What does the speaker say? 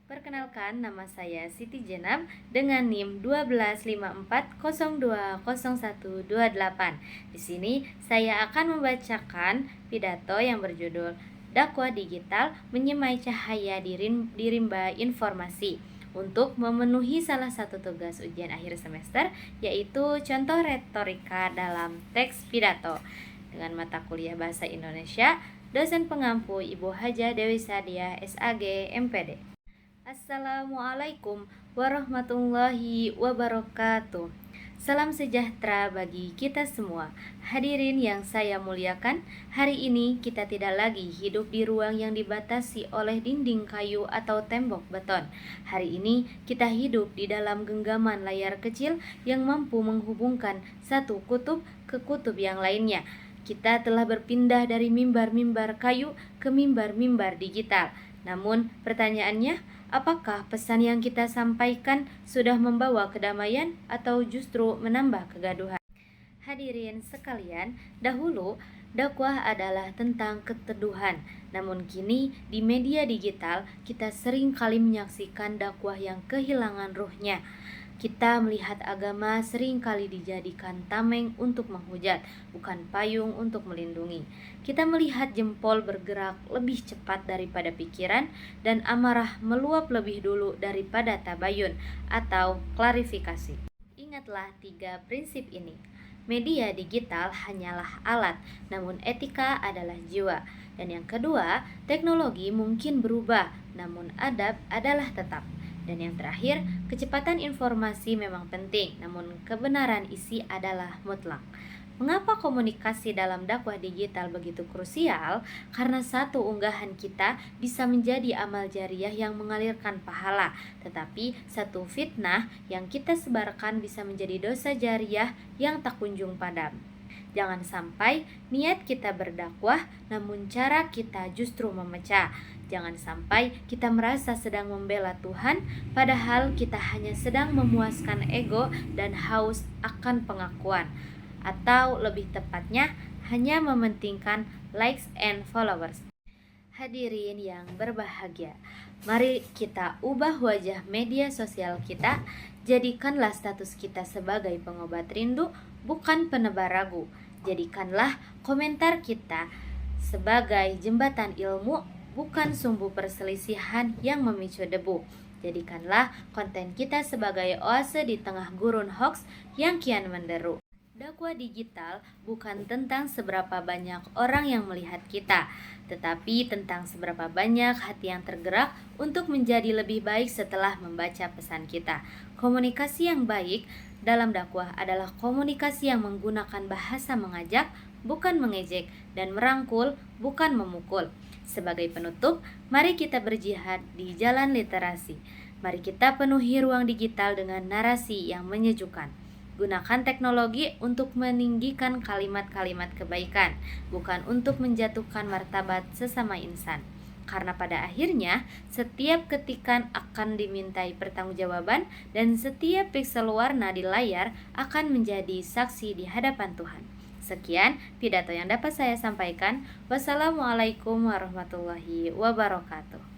Perkenalkan, nama saya Siti Jenab dengan NIM 1254020128. Di sini saya akan membacakan pidato yang berjudul Dakwah Digital Menyemai Cahaya di Rimba Informasi untuk memenuhi salah satu tugas ujian akhir semester, yaitu contoh retorika dalam teks pidato dengan mata kuliah Bahasa Indonesia. Dosen pengampu Ibu Haja Dewi Sadia, SAG, MPD. Assalamualaikum warahmatullahi wabarakatuh. Salam sejahtera bagi kita semua. Hadirin yang saya muliakan, hari ini kita tidak lagi hidup di ruang yang dibatasi oleh dinding kayu atau tembok beton. Hari ini kita hidup di dalam genggaman layar kecil yang mampu menghubungkan satu kutub ke kutub yang lainnya. Kita telah berpindah dari mimbar-mimbar kayu ke mimbar-mimbar digital. Namun pertanyaannya, apakah pesan yang kita sampaikan sudah membawa kedamaian atau justru menambah kegaduhan? Hadirin sekalian, dahulu dakwah adalah tentang keteduhan. Namun kini di media digital kita sering kali menyaksikan dakwah yang kehilangan ruhnya. Kita melihat agama sering kali dijadikan tameng untuk menghujat, bukan payung untuk melindungi. Kita melihat jempol bergerak lebih cepat daripada pikiran dan amarah meluap lebih dulu daripada tabayun atau klarifikasi. Ingatlah 3 prinsip ini. Media digital hanyalah alat, namun etika adalah jiwa. Dan yang kedua, teknologi mungkin berubah, namun adab adalah tetap. Dan yang terakhir, kecepatan informasi memang penting, namun kebenaran isi adalah mutlak. Mengapa komunikasi dalam dakwah digital begitu krusial? Karena satu unggahan kita bisa menjadi amal jariah yang mengalirkan pahala, tetapi satu fitnah yang kita sebarkan bisa menjadi dosa jariah yang tak kunjung padam. Jangan sampai niat kita berdakwah, namun cara kita justru memecah. Jangan sampai kita merasa sedang membela Tuhan, padahal kita hanya sedang memuaskan ego dan haus akan pengakuan. Atau lebih tepatnya, hanya mementingkan likes and followers. Hadirin yang berbahagia, mari kita ubah wajah media sosial kita. Jadikanlah status kita sebagai pengobat rindu, bukan penebar ragu. Jadikanlah komentar kita sebagai jembatan ilmu, bukan sumbu perselisihan yang memicu debu. Jadikanlah konten kita sebagai oase di tengah gurun hoax yang kian menderu. Dakwah digital bukan tentang seberapa banyak orang yang melihat kita, tetapi tentang seberapa banyak hati yang tergerak untuk menjadi lebih baik setelah membaca pesan kita. Komunikasi yang baik dalam dakwah adalah komunikasi yang menggunakan bahasa mengajak, bukan mengejek, dan merangkul, bukan memukul. Sebagai penutup, mari kita berjihad di jalan literasi. Mari kita penuhi ruang digital dengan narasi yang menyejukkan. Gunakan teknologi untuk meninggikan kalimat-kalimat kebaikan, bukan untuk menjatuhkan martabat sesama insan. Karena pada akhirnya, setiap ketikan akan dimintai pertanggungjawaban dan setiap piksel warna di layar akan menjadi saksi di hadapan Tuhan. Sekian pidato yang dapat saya sampaikan. Wassalamualaikum warahmatullahi wabarakatuh.